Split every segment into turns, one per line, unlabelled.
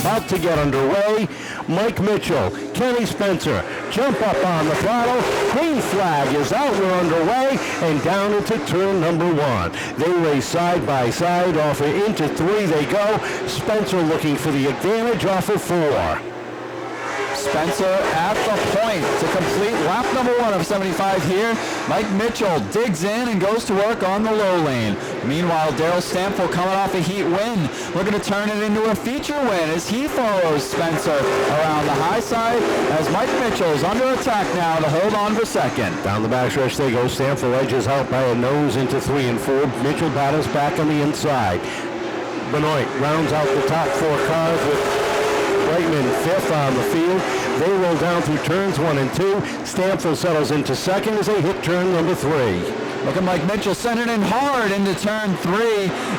about to get underway. Mike Mitchell, Kenny Spencer, jump up on the throttle. Green flag is out, we're underway, and down into turn number 1. They race side by side, off into 3 they go. Spencer looking for the advantage off of 4.
Spencer at the point to complete lap number 1 of 75 here. Mike Mitchell digs in and goes to work on the low lane. Meanwhile, Daryl Stample coming off a heat win, looking to turn it into a feature win as he follows Spencer around the high side as Mike Mitchell is under attack now to hold on for second.
Down the backstretch they go. Stample edges out by a nose into 3 and 4. Mitchell battles back on the inside. Benoit rounds out the top 4 cars with Brightman 5th on the field. They roll down through turns 1 and 2. Stamford settles into second as they hit turn number 3.
Looking like Mitchell sent it in hard into turn 3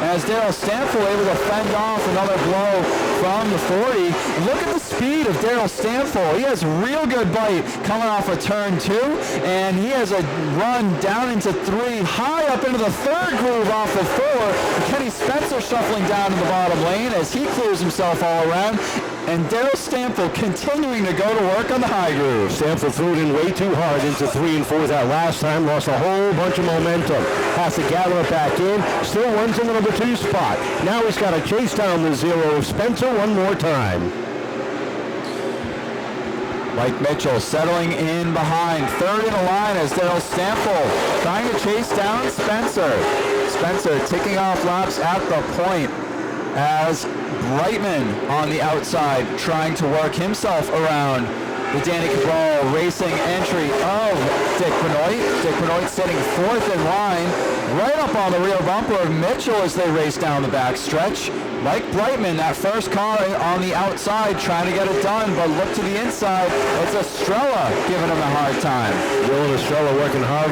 as Daryl Stamford able to fend off another blow from the 40. Look at the speed of Daryl Stamford. He has real good bite coming off of turn 2, and he has a run down into 3, high up into the 3rd groove off of 4. Kenny Spencer shuffling down to the bottom lane as he clears himself all around. And Daryl Stamford continuing to go to work on the high groove.
Stamford threw it in way too hard into 3 and 4 that last time. Lost a whole bunch of momentum. Has to gather it back in. Still runs in the number 2 spot. Now he's got to chase down the 0 of Spencer one more time.
Mike Mitchell settling in behind. 3rd in the line as Daryl Stamford trying to chase down Spencer. Spencer ticking off laps at the point as Brightman on the outside trying to work himself around the Danny Cabral Racing entry of Dick Benoit. Dick Benoit sitting 4th in line, right up on the rear bumper of Mitchell as they race down the backstretch. Mike Brightman, that first car on the outside, trying to get it done, but look to the inside. It's Estrella giving him a hard time.
Dylan Estrella working hard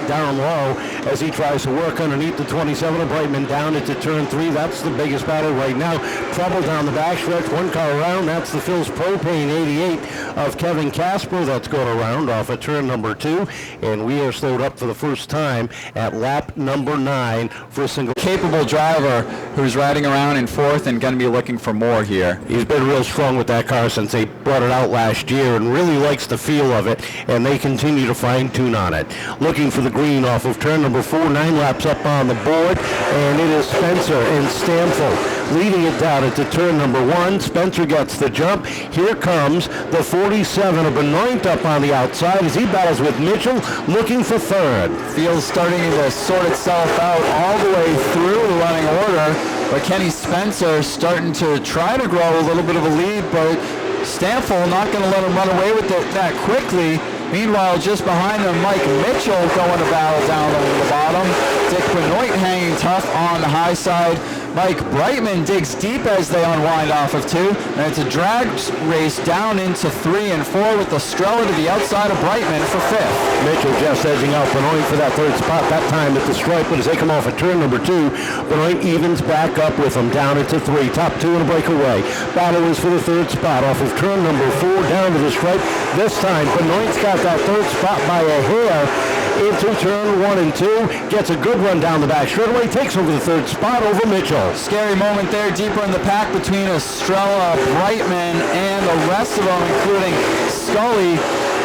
down low as he tries to work underneath the 27 of Brightman down into turn 3. That's the biggest battle right now. Trouble down the backstretch, 1 car around. That's the Phil's Propane 88 of Kevin Casper that's going around off of turn number 2. And we are slowed up for the first time at lap number 9 for a single
capable driver who's riding around in 4th and going to be looking for more here.
He's been real strong with that car since they brought it out last year and really likes the feel of it, and they continue to fine-tune on it. Looking for the green off of turn number 4, 9 laps up on the board, and it is Spencer and Stamford leading it down into turn number 1. Spencer gets the jump. Here comes the 47 of Benoit up on the outside as he battles with Mitchell looking for 3rd.
Field's starting to sort itself out all the way through the running order. But Kenny Spencer starting to try to grow a little bit of a lead, but Stamford not going to let him run away with it that quickly. Meanwhile, just behind him, Mike Mitchell going to battle down on the bottom. Dick Benoit hanging tough on the high side. Mike Brightman digs deep as they unwind off of 2, and it's a drag race down into 3 and 4 with Estrella to the outside of Brightman for 5th.
Mitchell just edging out Benoit for that 3rd spot, that time at the stripe, but as they come off at turn number 2, Benoit evens back up with him down into 3, top 2 and a breakaway. Battle is for the 3rd spot off of turn number 4 down to the stripe. This time Benoit's got that 3rd spot by a hair into turn 1 and 2, gets a good run down the back straightaway, takes over the 3rd spot over Mitchell.
Scary moment there, deeper in the pack between Estrella, Brightman, and the rest of them, including Scully.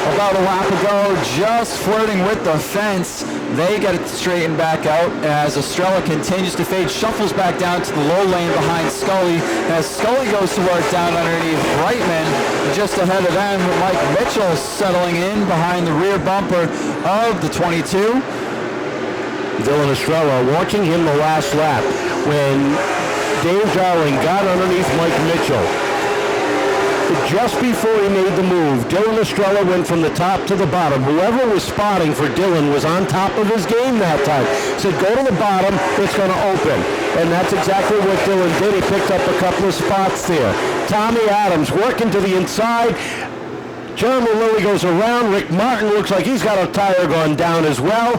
About a lap ago, just flirting with the fence. They get it straightened back out as Estrella continues to fade, shuffles back down to the low lane behind Scully as Scully goes to work down underneath Brightman. Just ahead of them, Mike Mitchell settling in behind the rear bumper of the 22.
Dylan Estrella watching him the last lap when Dave Darling got underneath Mike Mitchell. Just before he made the move, Dylan Estrella went from the top to the bottom. Whoever was spotting for Dylan was on top of his game that time. Said, go to the bottom, it's going to open. And that's exactly what Dylan did. He picked up a couple of spots there. Tommy Adams working to the inside. John Lilly goes around. Rick Martin looks like he's got a tire gone down as well.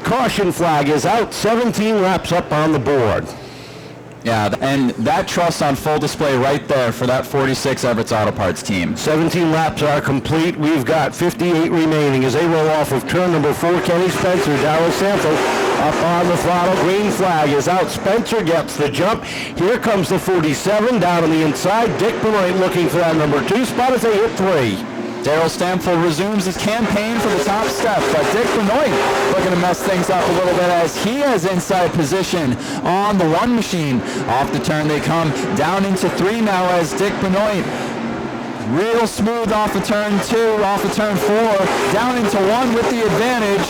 Caution flag is out. 17 laps up on the board.
Yeah, and that trust on full display right there for that 46 Everett's Auto Parts team.
17 laps are complete. We've got 58 remaining as they roll off of turn number 4. Kenny Spencer, Darryl Stamford Up on the throttle, green flag is out. Spencer gets the jump. Here comes the 47 down on the inside. Dick Benoit looking for that number 2 spot as they hit 3.
Daryl Stamfel resumes his campaign for the top step, but Dick Benoit looking to mess things up a little bit as he has inside position on the 1 machine. Off the turn they come, down into 3 now as Dick Benoit real smooth off of turn 2, off of turn 4, down into 1 with the advantage.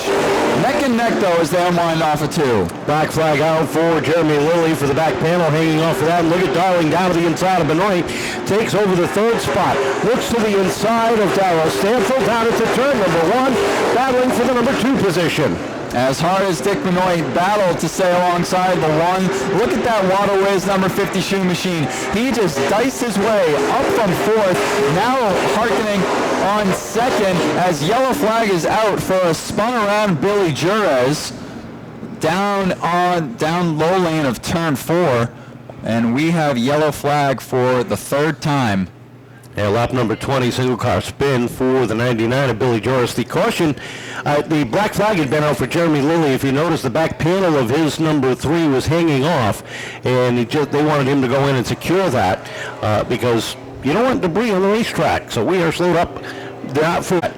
Neck and neck though as they unwind off of 2.
Back flag out for Jeremy Lilly for the back panel, hanging off of that. Look at Darling down to the inside of Benoit. Takes over the 3rd spot. Looks to the inside of Darrell Stanfield down into turn number 1, battling for the number 2 position.
As hard as Dick Benoit battled to stay alongside the 1, look at that Water Whiz number 50 shoe machine. He just diced his way up from 4th, now harkening on 2nd as yellow flag is out for a spun around Billy Jerez down low lane of turn 4, and we have yellow flag for the 3rd time.
Yeah, lap number 20, single car spin for the 99 of Billy Joris. The caution, the black flag had been out for Jeremy Lilly. If you notice, the back panel of his number 3 was hanging off, and they wanted him to go in and secure that because you don't want debris on the racetrack. So we are slowed up. They're not for that.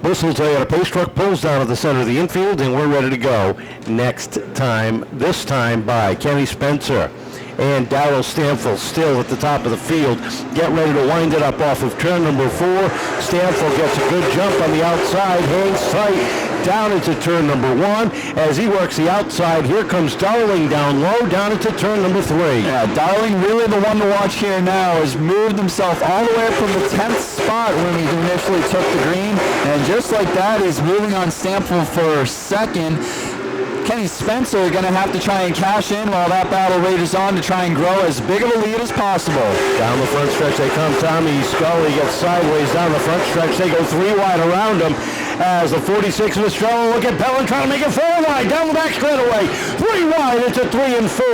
Bristol Toyota Pace Truck pulls down at the center of the infield, and we're ready to go next time, this time by Kenny Spencer and Darrell Stanfield still at the top of the field. Get ready to wind it up off of turn number 4. Stanfield gets a good jump on the outside, hangs tight down into turn number 1. As he works the outside, here comes Darling down low, down into turn number 3.
Yeah, Darling really the one to watch here now, has moved himself all the way up from the 10th spot when he initially took the green, and just like that, he's moving on Stanfield for 2nd. Kenny Spencer going to have to try and cash in while that battle rages on to try and grow as big of a lead as possible.
Down the front stretch they come. Tommy Scully gets sideways down the front stretch. They go 3 wide around him as the 46 of Estrella. Look at Pelland trying to make it 4 wide. Down the back straightaway. 3 wide into 3 and 4.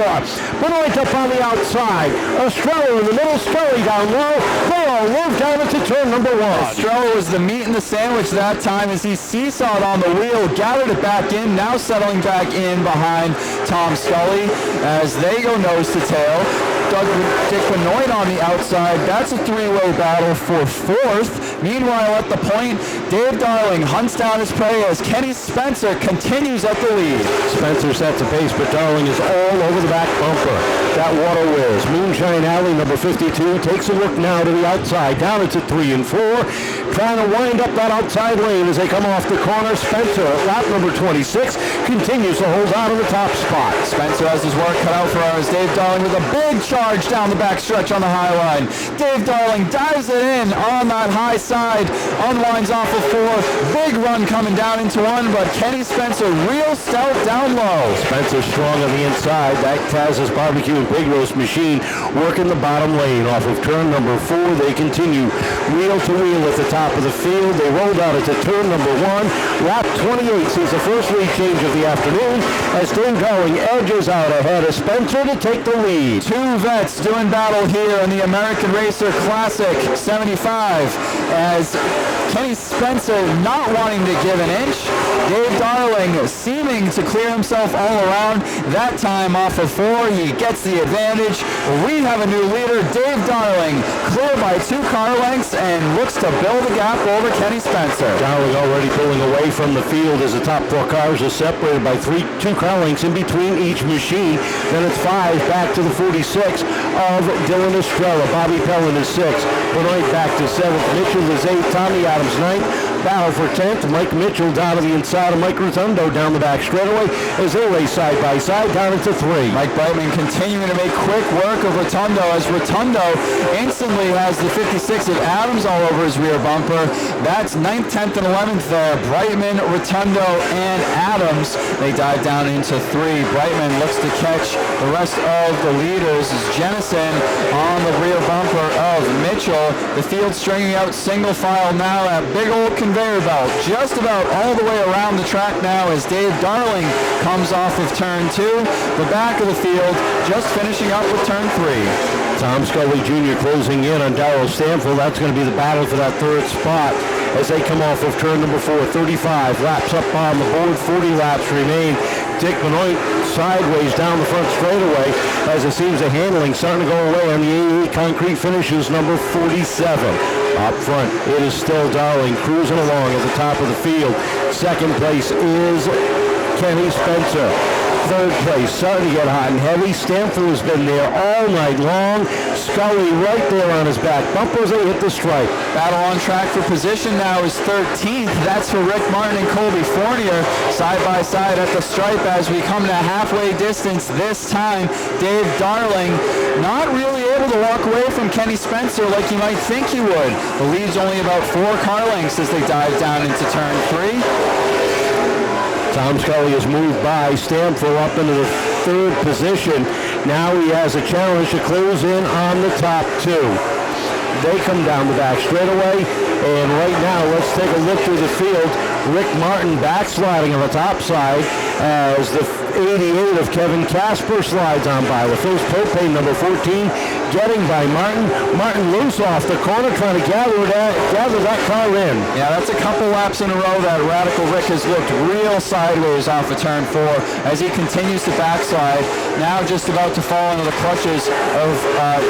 Benoit up on the outside. Estrella in the middle. Scully down low. They all move down into turn number 1.
Estrella was the meat in the sandwich that time as he seesawed on the wheel, gathered it back in, now settling back in behind Tom Scully as they go nose to tail. Dick Benoit on the outside. That's a 3-way battle for 4th. Meanwhile, at the point, Dave Darling hunts down his prey as Kenny Spencer continues at the lead.
Spencer sets a pace, but Darling is all over the back bumper. That Water Whiz. Moonshine Alley, number 52, takes a look now to the outside, down into 3 and 4. Trying to wind up that outside lane as they come off the corner. Spencer, at lap number 26, continues to hold on to the top spot.
Spencer has his work cut out for him as Dave Darling with a big charge down the back stretch on the high line. Dave Darling dives it in on that high side, unwinds off of 4. Big run coming down into 1, but Kenny Spencer real stout down low.
Spencer strong on the inside. That Taz's Barbecue and Pig Roast machine working the bottom lane off of turn number 4. They continue wheel to wheel at the top of the field. They roll down into turn number 1. Lap 28 sees the first lead change of the afternoon as Dave Darling edges out ahead of Spencer to take the lead.
2 vets doing battle here in the American Racer Classic 75 as Kenny Spencer not wanting to give an inch. Dave Darling seeming to clear himself all around. That time off of 4, he gets the advantage. We have a new leader, Dave Darling, clear by 2 car lengths and looks to build a gap over Kenny Spencer.
Darling already pulling away from the field as the top 4 cars are separated by 2 car lengths in between each machine. Then it's 5 back to the 46 of Dylan Estrella. Bobby Pelland is 6th. Benoit back to 7th. Mitchell is 8th. Tommy Adams 9th. Battle for 10th. Mike Mitchell down to the inside of Mike Rotundo down the back straightaway as they race side by side down into 3.
Mike Brightman continuing to make quick work of Rotundo as Rotundo instantly has the 56 of Adams all over his rear bumper. That's 9th, 10th, and 11th there. Brightman, Rotundo, and Adams. They dive down into 3. Brightman looks to catch the rest of the leaders as Jennison on the rear bumper of Mitchell. The field stringing out single file now at big old conveyor belt just about all the way around the track now as Dave Darling comes off of turn 2. The back of the field just finishing up with turn 3.
Tom Scully Jr. closing in on Darrell Stanfield. That's going to be the battle for that 3rd spot as they come off of turn number 4. 35 laps up on the board. 40 laps remain. Dick Benoit sideways down the front straightaway as it seems the handling starting to go away on the 88 concrete finishes number 47. Up front, it is still Darling cruising along at the top of the field. Second place is Kenny Spencer. Third place, starting to get hot and heavy. Stanford has been there all night long. Scully right there on his back. Bumpers, they hit the stripe.
Battle on track for position now is 13th. That's for Rick Martin and Colby Fournier. Side by side at the stripe as we come to halfway distance this time. Dave Darling not really able to walk away from Kenny Spencer like you might think he would. The lead's only about 4 car lengths as they dive down into turn 3.
Tom Scully has moved by Stamford up into the third position. Now he has a challenge to close in on the top 2. They come down the back straightaway, and right now let's take a look through the field. Rick Martin backsliding on the top side as the 88 of Kevin Casper slides on by. The first propane number 14 getting by Martin. Martin loose off the corner trying to gather that car in.
Yeah, that's a couple laps in a row that Radical Rick has looked real sideways off of turn 4 as he continues to backslide. Now just about to fall into the clutches of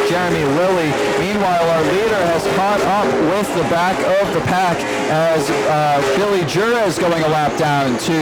Jeremy Lilly. Meanwhile, our leader has caught up with the back of the pack as Billy Jura is going a lap down to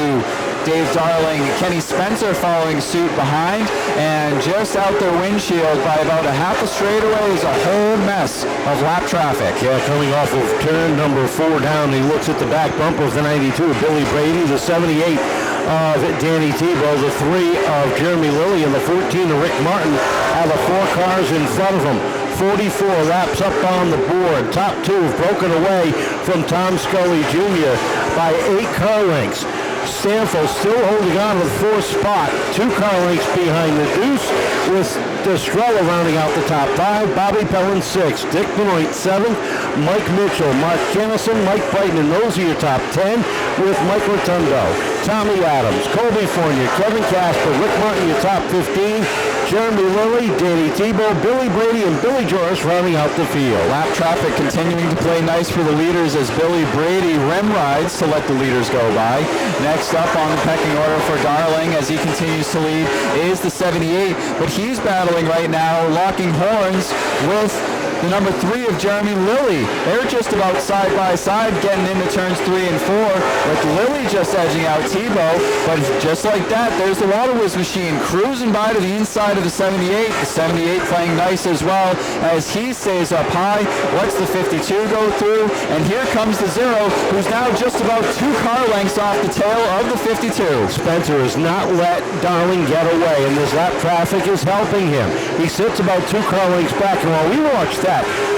Dave Darling. Kenny Spencer following suit behind, and just out their windshield by about a half a straightaway is a whole mess of lap traffic.
Yeah, coming off of turn number 4 down, he looks at the back bumper of the 92 of Billy Brady, the 78 of Danny Tebow, the 3 of Jeremy Lilly, and the 14 of Rick Martin have the 4 cars in front of him. 44 laps up on the board. Top 2 have broken away from Tom Scully Jr. by 8 car lengths. Stanfield still holding on to the 4th spot. 2 car lengths behind the Deuce, with Estrella rounding out the top 5. Bobby Pelland 6th. Dick Benoit 7th. Mike Mitchell, Mark Jennison, Mike Brightman. Those are your top 10, with Mike Rotundo, Tommy Adams, Colby Fournier, Kevin Casper, Rick Martin, your top 15. Jeremy Lilly, Danny Tebow, Billy Brady, and Billy Joris rounding out the field.
Lap traffic continuing to play nice for the leaders as Billy Brady rim rides to let the leaders go by. Next up on the pecking order for Darling as he continues to lead is the 78, but he's battling right now, locking horns with the number 3 of Jeremy Lilly. They're just about side by side getting into turns 3 and 4, with Lilly just edging out Tebow, but just like that, there's the Water Whiz machine cruising by to the inside of the 78. The 78 playing nice as well as he stays up high, lets the 52 go through, and here comes the 0, who's now just about 2 car lengths off the tail of the 52.
Spencer has not let Darling get away, and this lap traffic is helping him. He sits about 2 car lengths back, and while we watch that,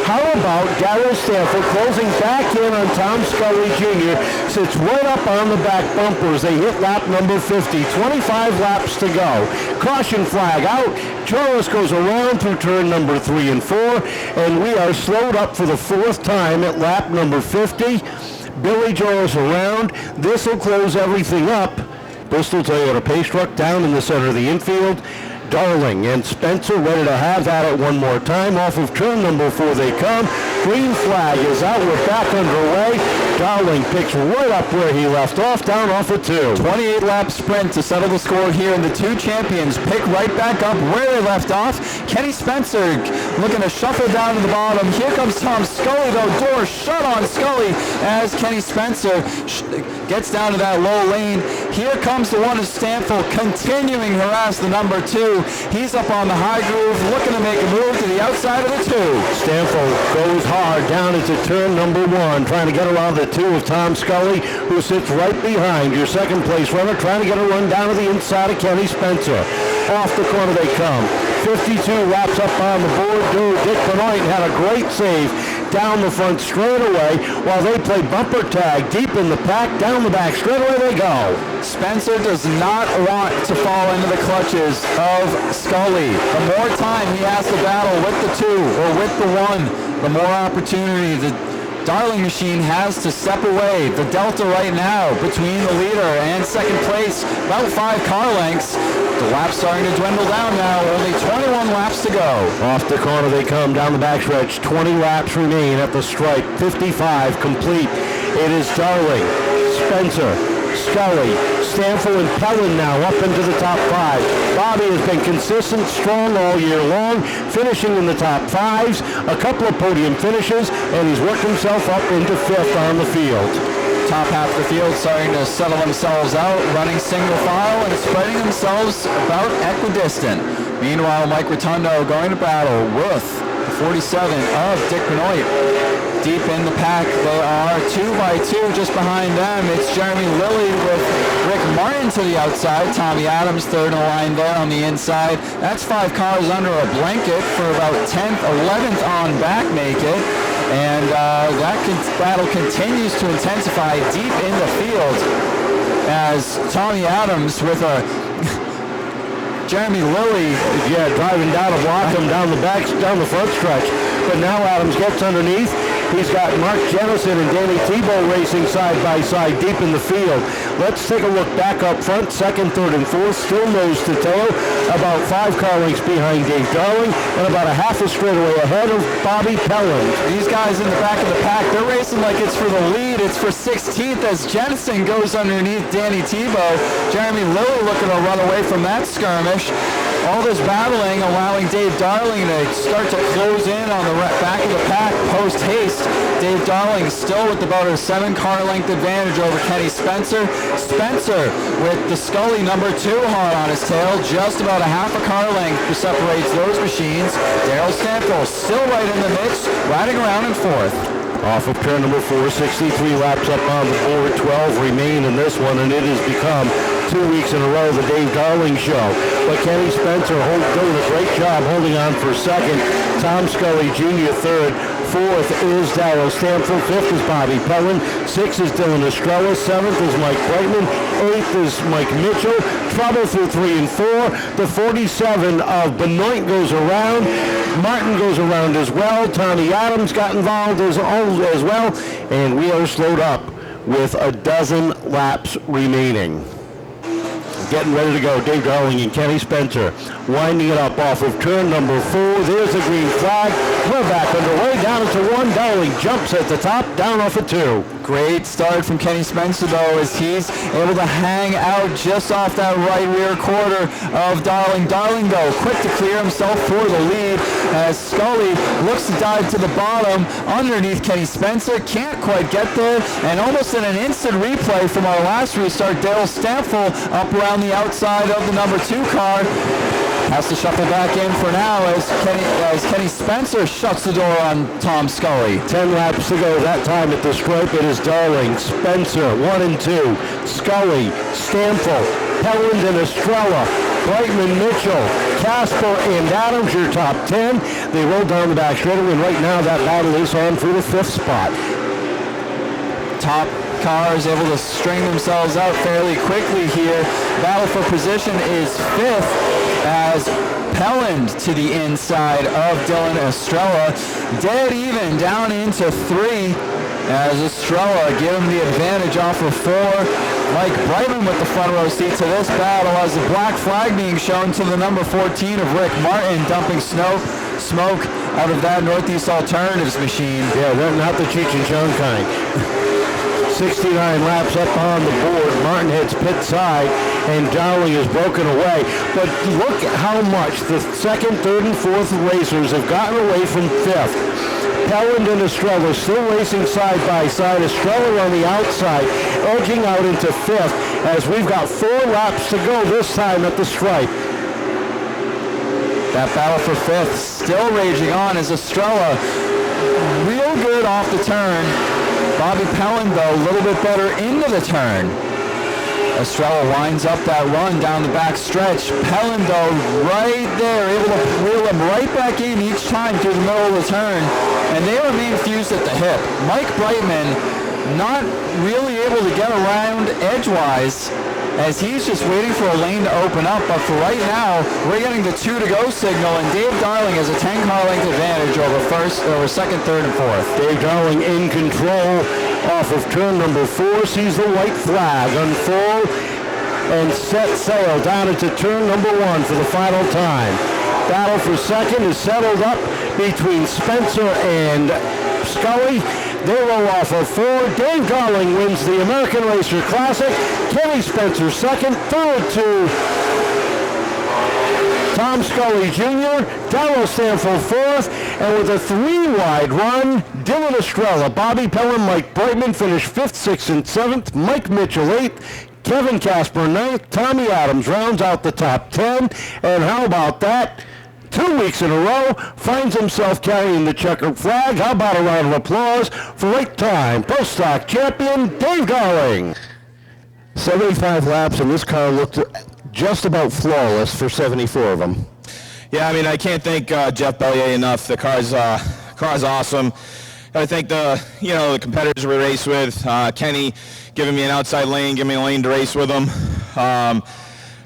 how about Darryl Stanford closing back in on Tom Scully Jr., sits right up on the back bumpers. They hit lap number 50, 25 laps to go. Caution flag out. Joris goes around through turn number 3 and 4, and we are slowed up for the 4th time at lap number 50. Billy Joris around. This will close everything up. Bristol Toyota pace truck down in the center of the infield. Darling and Spencer ready to have at it one more time. Off of turn number 4 they come. Green flag is out. We're back underway. Darling picks right up where he left off, down off of 2.
28 lap sprint to settle the score here, and the 2 champions pick right back up where they left off. Kenny Spencer looking to shuffle down to the bottom. Here comes Tom Scully, though. Door shut on Scully as Kenny Spencer gets down to that low lane. Here comes the 1 of Stanfield continuing harass the number 2. He's up on the high groove, looking to make a move to the outside of the 2.
Stanfield goes hard down into turn number 1, trying to get around the 2 of Tom Scully, who sits right behind your second place runner, trying to get a run down to the inside of Kenny Spencer. Off the corner they come. 52 laps up on the board. Dick Benoit had a great save down the front straightaway while they play bumper tag deep in the pack. Down the back straightaway they go.
Spencer does not want to fall into the clutches of Scully. The more time he has to battle with the 2 or with the 1, the more opportunity the Darling machine has to step away. The delta right now between the leader and second place, about 5 car lengths. The lap's starting to dwindle down now. Only 21 laps to go.
Off the corner they come, down the backstretch. 20 laps remain at the stripe. 55 complete. It is Darling, Spencer, Scully, Stanfield, and Pelland now up into the top 5. Bobby has been consistent, strong all year long, finishing in the top 5s, a couple of podium finishes, and he's worked himself up into 5th on the field.
Top half of the field starting to settle themselves out, running single file and spreading themselves about equidistant. Meanwhile, Mike Rotundo going to battle with the 47 of Dick Benoit. Deep in the pack, they are 2 by 2 just behind them. It's Jeremy Lilly with Rick Martin to the outside. Tommy Adams third in the line there on the inside. That's 5 cars under a blanket for about 10th, 11th on back make it. And that battle continues to intensify deep in the field as Tommy Adams with a Jeremy Lilly,
driving down a block, him down the front stretch. But now Adams gets underneath. He's got Mark Jennison and Danny Tebow racing side by side deep in the field. Let's take a look back up front, 2nd, 3rd, and 4th, still nose to tail, about 5 car lengths behind Dave Darling, and about a half a straightaway ahead of Bobby Pelland.
These guys in the back of the pack, they're racing like it's for the lead. It's for 16th as Jennison goes underneath Danny Tebow. Jeremy Lilly looking to run away from that skirmish. All this battling allowing Dave Darling to start to close in on the back of the pack post-haste. Dave Darling still with about a 7 car length advantage over Kenny Spencer. Spencer with the Scully number 2 hard on his tail. Just about a half a car length separates those machines. Daryl Stanfield still right in the mix, riding around in 4th.
Off of turn number 4, 63 laps up on the board, 12 remain in this one, and it has become 2 weeks in a row the Dave Darling show. But Kenny Spencer doing a great job holding on for 2nd. Tom Scully Jr. 3rd. 4th is Daryl Stanfield. 5th is Bobby Pelland. 6th is Dylan Estrella. 7th is Mike Brightman. 8th is Mike Mitchell. Trouble through 3 and 4. The 47 of Benoit goes around. Martin goes around as well. Tommy Adams got involved as well. And we are slowed up with a dozen laps remaining. Getting ready to go, Dave Darling and Kenny Spencer winding it up off of turn number 4. There's the green flag. We're back underway, down into 1. Darling jumps at the top, down off of 2.
Great start from Kenny Spencer, though, as he's able to hang out just off that right rear quarter of Darling. Darling, though, quick to clear himself for the lead as Scully looks to dive to the bottom underneath Kenny Spencer. Can't quite get there, and almost in an instant replay from our last restart, Daryl Stanfield up around the outside of the number 2 car. Has to shuffle back in for now as Kenny Spencer shuts the door on Tom Scully.
10 laps to go. That time at the stripe, it is Darling, Spencer, 1 and 2, Scully, Stanfield, Pelland and Estrella, Brightman, Mitchell, Casper and Adams, your top 10. They roll down the back straightaway, and right now that battle is on for the 5th spot.
Top cars able to string themselves out fairly quickly here. Battle for position is 5th as Pelland to the inside of Dylan Estrella. Dead even down into 3 as Estrella give him the advantage off of 4. Mike Brightman with the front row seat to this battle as the black flag being shown to the number 14 of Rick Martin, dumping smoke out of that Northeast Alternatives machine.
Yeah, they're not the Cheech and Chong kind. 69 laps up on the board. Martin hits pit side, and Darling is broken away. But look how much the 2nd, 3rd, and 4th racers have gotten away from 5th. Pelland and Estrella still racing side by side. Estrella on the outside, edging out into 5th as we've got 4 laps to go this time at the stripe.
That battle for 5th still raging on as Estrella real good off the turn. Bobby Pelland, though, a little bit better into the turn. Estrella winds up that run down the back stretch. Pelland, though, right there, able to reel him right back in each time through the middle of the turn. And they remain fused at the hip. Mike Brightman not really able to get around edgewise as he's just waiting for a lane to open up. But for right now, we're getting the 2 to go signal, and Dave Darling has a 10 car length advantage over 2nd, 3rd, and 4th.
Dave Darling in control off of turn number 4, sees the white flag unfold and set sail down into turn number 1 for the final time. Battle for 2nd is settled up between Spencer and Scully. They roll off of 4. Dave Darling wins the American Racer Classic. Kenny Spencer second. Third to Tom Scully Jr., Darrell Stanfield fourth, and with a 3-wide run, Dylan Estrella, Bobby Pelland, Mike Brightman finished 5th, 6th, and 7th, Mike Mitchell 8th, Kevin Casper 9th, Tommy Adams rounds out the top 10, and how about that? 2 weeks in a row, finds himself carrying the checkered flag. How about a round of applause for eight-time post-stock champion Dave Darling? 75 laps, and this car looked just about flawless for 74 of them.
Yeah, I mean, I can't thank Jeff Bellier enough. The car's awesome. I thank the competitors we race with. Kenny giving me an outside lane, giving me a lane to race with him.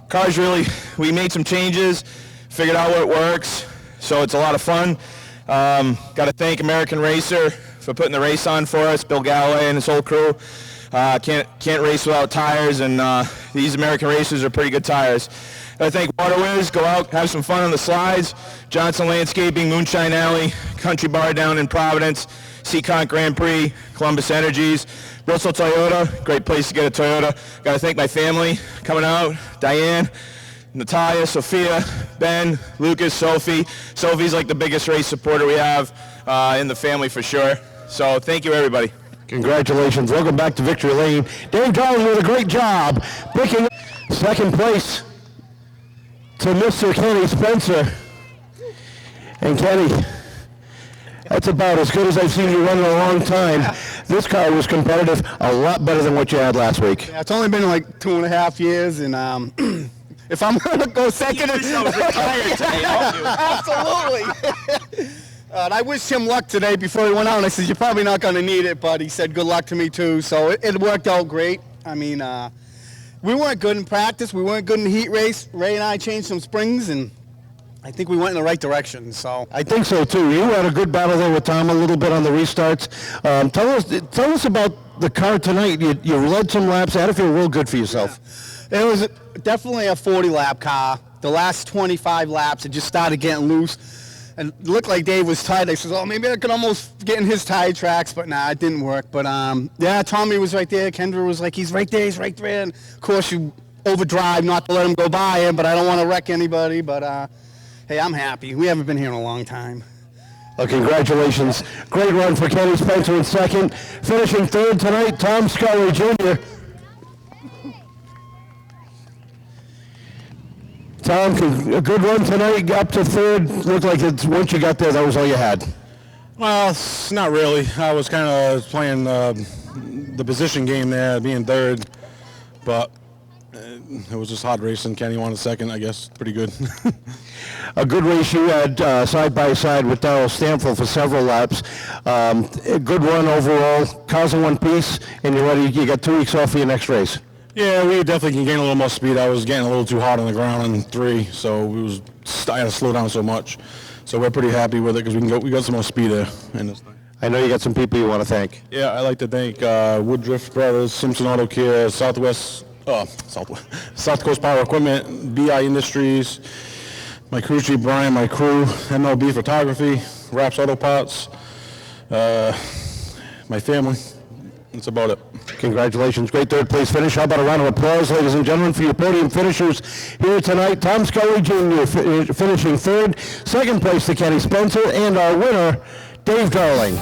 Car's really, we made some changes, figured out what works, so it's a lot of fun. Got to thank American Racer for putting the race on for us, Bill Galloway and his whole crew. Can't race without tires, and these American Racers are pretty good tires. I think Waterways, go out, have some fun on the slides. Johnson Landscaping, Moonshine Alley, Country Bar down in Providence, Seekonk Grand Prix, Columbus Energies, Bristol Toyota, great place to get a Toyota. Got to thank my family coming out, Diane, Natalia, Sophia, Ben, Lucas, Sophie. Sophie's like the biggest race supporter we have in the family for sure. So thank you, everybody.
Congratulations. Welcome back to Victory Lane. Dave Darling with a great job picking second place to Mr. Kenny Spencer. And Kenny, that's about as good as I've seen you run in a long time. This car was competitive, a lot better than what you had last week.
Yeah, it's only been like 2.5 years, and if I'm going to go second, absolutely. And I wished him luck today before he went out, and I said, you're probably not going to need it, but he said good luck to me too, so it worked out great. I mean, we weren't good in practice, we weren't good in the heat race. Ray and I changed some springs, and I think we went in the right direction. So
I think so too. You had a good battle there with Tom a little bit on the restarts. Tell us about the car tonight. You led some laps. Had to feel real good for yourself.
Yeah. It was definitely a 40-lap car. The last 25 laps, it just started getting loose. And it looked like Dave was tight. I said, oh, maybe I could almost get in his tire tracks, but nah, it didn't work. But yeah, Tommy was right there. Kendra was like, he's right there. And of course, you overdrive not to let him go by him, but I don't want to wreck anybody. But hey, I'm happy. We haven't been here in a long time.
Well, congratulations. Great run for Kenny Spencer in second. Finishing third tonight, Tom Scully Jr. Tom, a good run tonight, up to third. Looked like once you got there, that was all you had.
Well, not really. I was kind of playing the position game there, being third, but it was just hard racing. Kenny wanted second, I guess. Pretty good.
A good race you had side by side with Darrell Stanfield for several laps. A good run overall. Cars in one piece, and you're ready. You got 2 weeks off for your next race.
Yeah, we definitely can gain a little more speed. I was getting a little too hard on the ground in 3, so I had to slow down so much. So we're pretty happy with it because we got some more speed there in this thing.
I know you got some people you want to thank.
Yeah, I'd like to thank Woodruff Brothers, Simpson Auto Care, South Coast Power Equipment, BI Industries, my crew chief Brian, my crew, MLB Photography, Raps Auto Parts, my family. That's about it.
Congratulations. Great third place finish. How about a round of applause, ladies and gentlemen, for your podium finishers here tonight. Tom Scully Jr. Finishing third. Second place to Kenny Spencer. And our winner, Dave Darling.